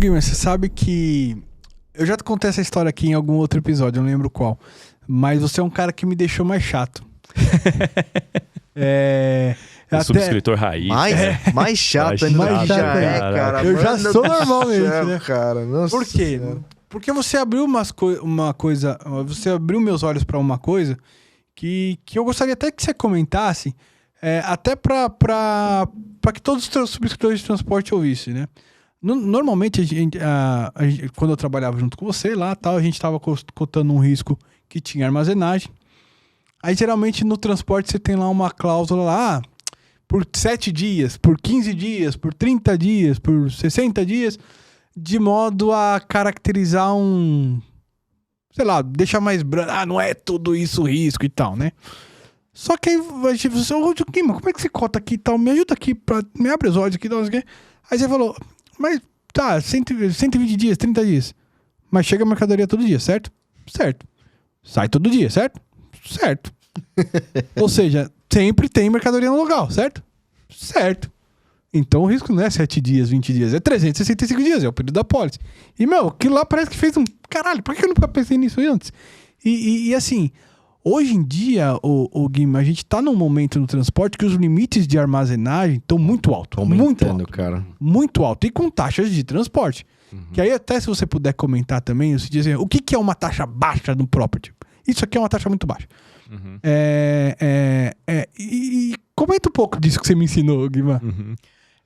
Guilherme, você sabe que eu já te contei essa história aqui em algum outro episódio, eu não lembro qual. Mas você é um cara que me deixou mais chato. O subscritor raiz. Mais chato ainda. Mais chato, cara. Eu já sou normalmente, né? Cara. Nossa Por quê? Senhora. Porque você abriu uma coisa, você abriu meus olhos pra uma coisa que eu gostaria até que você comentasse, até pra que todos os teus subscritores de transporte ouvissem, né? Normalmente, quando eu trabalhava junto com você lá, tal, a gente estava cotando um risco que tinha armazenagem. Aí, geralmente, no transporte, você tem lá uma cláusula lá, por 7 dias, por 15 dias, por 30 dias, por 60 dias, de modo a caracterizar sei lá, deixar mais branco. Não é tudo isso risco e tal, né? Só que aí, você, como é que você cota aqui e tal? Me ajuda aqui, me abre os olhos aqui, não sei o quê. Aí você falou... Mas tá, 120 dias, 30 dias. Mas chega a mercadoria todo dia, certo? Certo. Sai todo dia, certo? Certo. Ou seja, sempre tem mercadoria no local, certo? Certo. Então o risco não é 7 dias, 20 dias, é 365 dias, é o período da pólice. E, aquilo lá parece que fez caralho, por que eu nunca pensei nisso antes? E assim, hoje em dia, o Guima, a gente tá num momento no transporte que os limites de armazenagem estão muito altos. Muito alto, cara. Muito alto. E com taxas de transporte. Que aí até se você puder comentar também, você diz assim, o que é uma taxa baixa no property? Isso aqui é uma taxa muito baixa. E comenta um pouco disso que você me ensinou, Guima.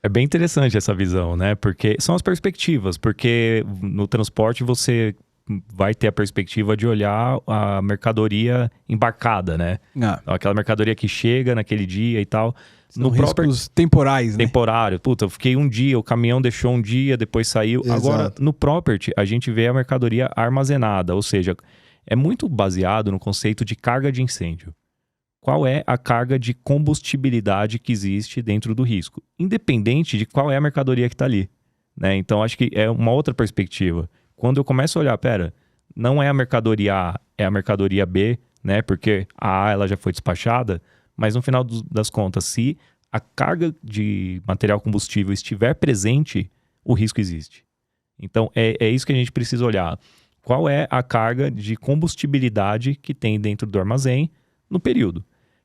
É bem interessante essa visão, né? Porque são as perspectivas. Porque no transporte você vai ter a perspectiva de olhar a mercadoria embarcada, né? Aquela mercadoria que chega naquele dia e tal. São riscos temporais, né? Temporário. Puta, eu fiquei um dia, o caminhão deixou um dia, depois saiu. Exato. Agora, no property, a gente vê a mercadoria armazenada. Ou seja, é muito baseado no conceito de carga de incêndio. Qual é a carga de combustibilidade que existe dentro do risco? Independente de qual é a mercadoria que está ali, né? Então, acho que é uma outra perspectiva. Quando eu começo a olhar, não é a mercadoria A, é a mercadoria B, né? Porque a A ela já foi despachada, mas no final das contas, se a carga de material combustível estiver presente, o risco existe. Então, é isso que a gente precisa olhar. Qual é a carga de combustibilidade que tem dentro do armazém no período?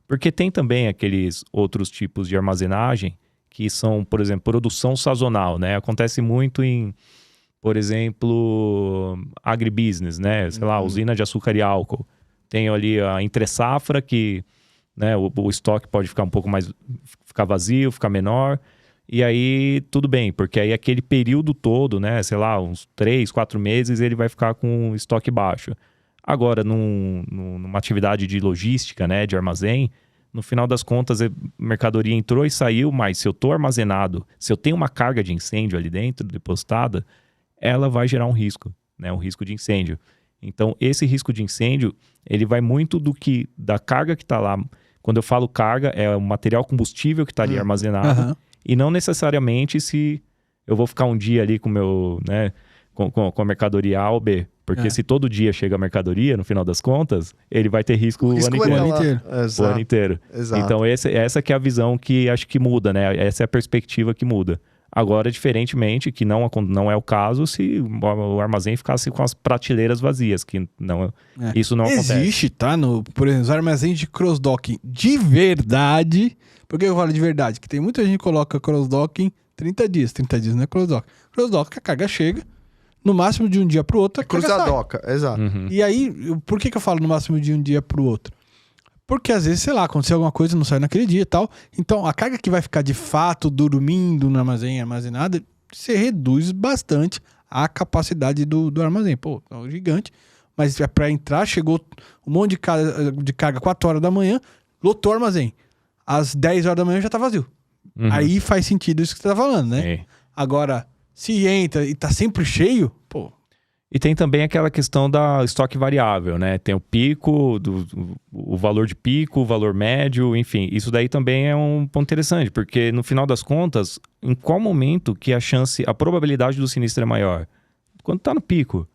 Porque tem também aqueles outros tipos de armazenagem que são, por exemplo, produção sazonal, né? Acontece muito em, por exemplo, agribusiness, né? Sei lá, usina de açúcar e álcool. Tem ali a entre-safra que, né, o estoque pode ficar um pouco mais, ficar vazio, ficar menor. E aí, tudo bem, porque aí aquele período todo, né, sei lá, uns 3, 4 meses, ele vai ficar com estoque baixo. Agora, numa atividade de logística, né, de armazém, no final das contas, a mercadoria entrou e saiu, mas se eu estou armazenado, se eu tenho uma carga de incêndio ali dentro, depositada, ela vai gerar um risco, né, um risco de incêndio. Então, esse risco de incêndio, ele vai muito da carga que está lá. Quando eu falo carga, é o material combustível que está ali armazenado, e não necessariamente se eu vou ficar um dia ali com meu, né, com a mercadoria A ou B. Porque se todo dia chega a mercadoria, no final das contas, ele vai ter risco o ano inteiro. O ano inteiro. Exato. Então, essa que é a visão que acho que muda, né? Essa é a perspectiva que muda. Agora, diferentemente, que não é o caso se o armazém ficasse com as prateleiras vazias, que isso não acontece. Existe, tá? Por exemplo, os armazéns de cross-docking de verdade. Por que eu falo de verdade? Que tem muita gente que coloca cross-docking 30 dias. 30 dias não é cross-docking. Cross-docking, a carga chega. No máximo de um dia pro outro, a carga sai. Cruzadoca, exato. E aí, por que eu falo no máximo de um dia pro outro? Porque às vezes, sei lá, aconteceu alguma coisa, não sai naquele dia e tal. Então, a carga que vai ficar de fato dormindo no armazém armazenada, você reduz bastante a capacidade do armazém. Pô, é um gigante. Mas para entrar, chegou um monte de carga 4 horas da manhã, lotou o armazém. Às 10 horas da manhã já tá vazio. Aí faz sentido isso que você tá falando, né? Agora, se entra e tá sempre cheio, pô... E tem também aquela questão da estoque variável, né? Tem o pico, o valor de pico, o valor médio, enfim. Isso daí também é um ponto interessante, porque no final das contas, em qual momento que a probabilidade do sinistro é maior? Quando tá no pico.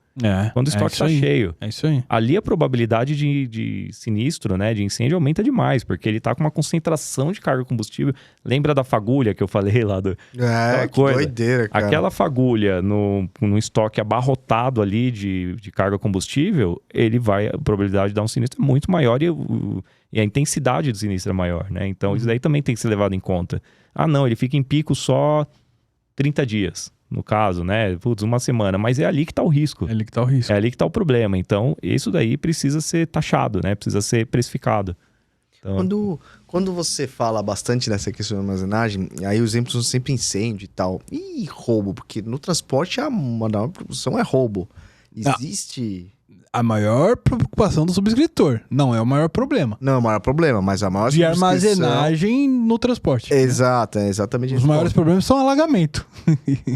Quando o estoque está cheio. É isso aí. Ali a probabilidade de sinistro, né, de incêndio aumenta demais, porque ele tá com uma concentração de carga combustível. Lembra da fagulha que eu falei lá do... Que doideira, cara. Aquela fagulha no estoque abarrotado ali de carga combustível, a probabilidade de dar um sinistro é muito maior e a intensidade do sinistro é maior, né? Então isso daí também tem que ser levado em conta. Ah, não, ele fica em pico só 30 dias. No caso, né? Putz, uma semana. Mas é ali que está o risco. É ali que está o risco. É ali que está o problema. Então, isso daí precisa ser taxado, né? Precisa ser precificado. Então... Quando você fala bastante nessa questão de armazenagem, aí os exemplos são sempre incêndio e tal. E roubo, porque no transporte a maior produção é roubo. Existe... A maior preocupação do subscritor. Não é o maior problema. Não é o maior problema, mas a maior de armazenagem no transporte. Exato, é exatamente isso. Os maiores problemas são alagamento.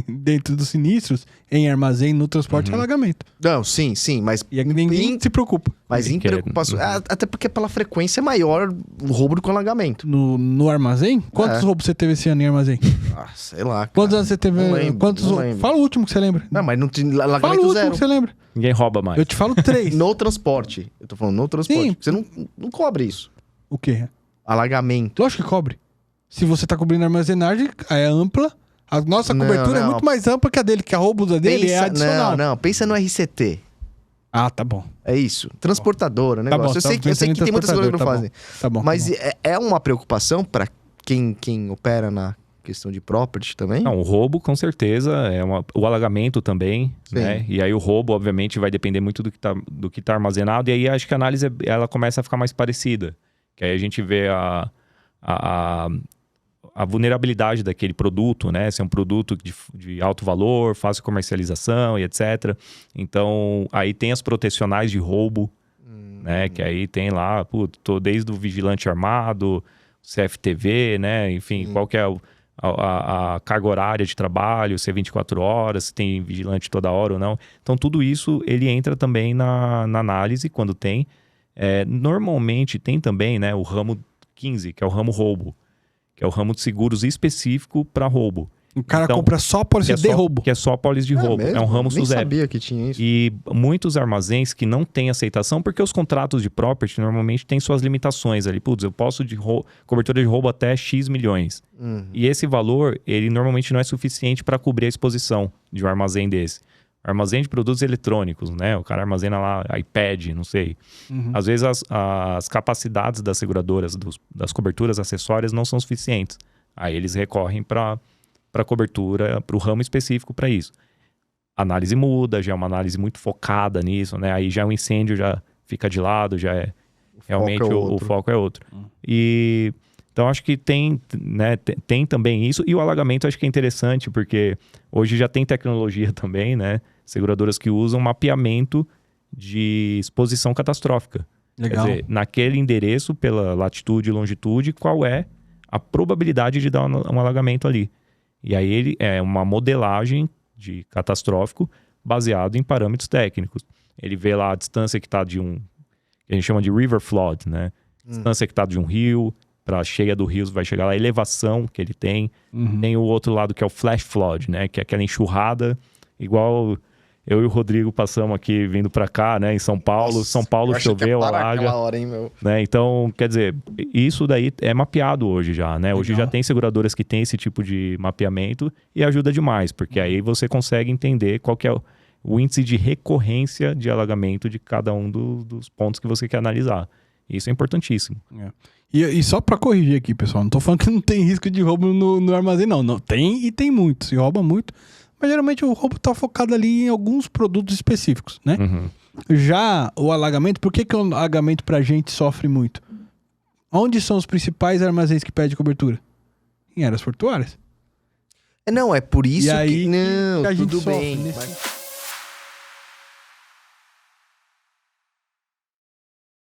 Dentro dos sinistros, em armazém, no transporte, é alagamento. Não, sim, mas... E ninguém se preocupa. Mas em preocupação... Até porque pela frequência é maior o roubo do que o alagamento. No armazém? Quantos roubos você teve esse ano em armazém? Sei lá, cara. Quantos anos você teve? Não lembro. Fala o último que você lembra. Não, mas não tinha alagamento Fala o último zero. que você lembra. Ninguém rouba mais. Eu te falo 3. No transporte. Eu tô falando no transporte. Sim. Você não cobre isso. O quê? Alagamento. Lógico que cobre. Se você tá cobrindo a armazenagem, é ampla. A nossa cobertura é muito mais ampla que a dele, que a roubo dele é adicional. Não, pensa no RCT. Ah, tá bom. É isso. Transportadora, né? Tá bom, eu sei que tem muitas coisas que não fazem. Tá bom. Mas é uma preocupação para quem opera na questão de property também? Não, o roubo com certeza, o alagamento também, né? E aí o roubo, obviamente, vai depender muito do que tá armazenado, e aí acho que a análise ela começa a ficar mais parecida. Que aí a gente vê a vulnerabilidade daquele produto, né? Se é um produto de alto valor, fácil comercialização e etc. Então, aí tem as protecionais de roubo, né? Que aí tem lá, desde o vigilante armado, CFTV, né? Enfim, qual que é a carga horária de trabalho, se é 24 horas, se tem vigilante toda hora ou não. Então, tudo isso, ele entra também na análise, quando tem. Normalmente, tem também, né, o ramo 15, que é o ramo roubo, que é o ramo de seguros específico para roubo. O cara compra só apólice de roubo. Que é só apólice de roubo. Mesmo? É um ramo SUSEP. Nem sabia que tinha isso. E muitos armazéns que não têm aceitação, porque os contratos de property normalmente têm suas limitações ali. Putz, eu posso cobertura de roubo até X milhões. E esse valor, ele normalmente não é suficiente para cobrir a exposição de um armazém desse. Armazém de produtos eletrônicos, né? O cara armazena lá iPad, não sei. Às vezes as capacidades das seguradoras, das coberturas acessórias não são suficientes. Aí eles recorrem para cobertura, para o ramo específico para isso. A análise muda, já é uma análise muito focada nisso, né? Aí já o incêndio já fica de lado, já é realmente o foco é outro. E então acho que tem também isso. E o alagamento acho que é interessante, porque hoje já tem tecnologia também, né? Seguradoras que usam mapeamento de exposição catastrófica. Legal. Quer dizer, naquele endereço, pela latitude e longitude, qual é a probabilidade de dar um alagamento ali. E aí ele é uma modelagem de catastrófico baseado em parâmetros técnicos. Ele vê lá a distância que está que a gente chama de river flood, né? Distância que está de um rio para a cheia do rio, vai chegar lá, a elevação que ele tem. Tem o outro lado que é o flash flood, né? Que é aquela enxurrada, igual eu e o Rodrigo passamos aqui vindo para cá, né? Em São Paulo. Nossa, São Paulo choveu, alaga. Hora, hein, meu? Né? Então, quer dizer, isso daí é mapeado hoje já, né? Hoje já tem seguradoras que tem esse tipo de mapeamento e ajuda demais, porque aí você consegue entender qual que é o índice de recorrência de alagamento de cada um dos pontos que você quer analisar. Isso é importantíssimo. E só pra corrigir aqui, pessoal, não tô falando que não tem risco de roubo no armazém, não. Não tem e tem muito, se rouba muito. Mas geralmente o roubo tá focado ali em alguns produtos específicos, né? Já o alagamento, por que o alagamento pra gente sofre muito? Onde são os principais armazéns que pedem cobertura? Em áreas portuárias. Não, é por isso e aí, que... Não, que a gente tudo sofre bem. nesse...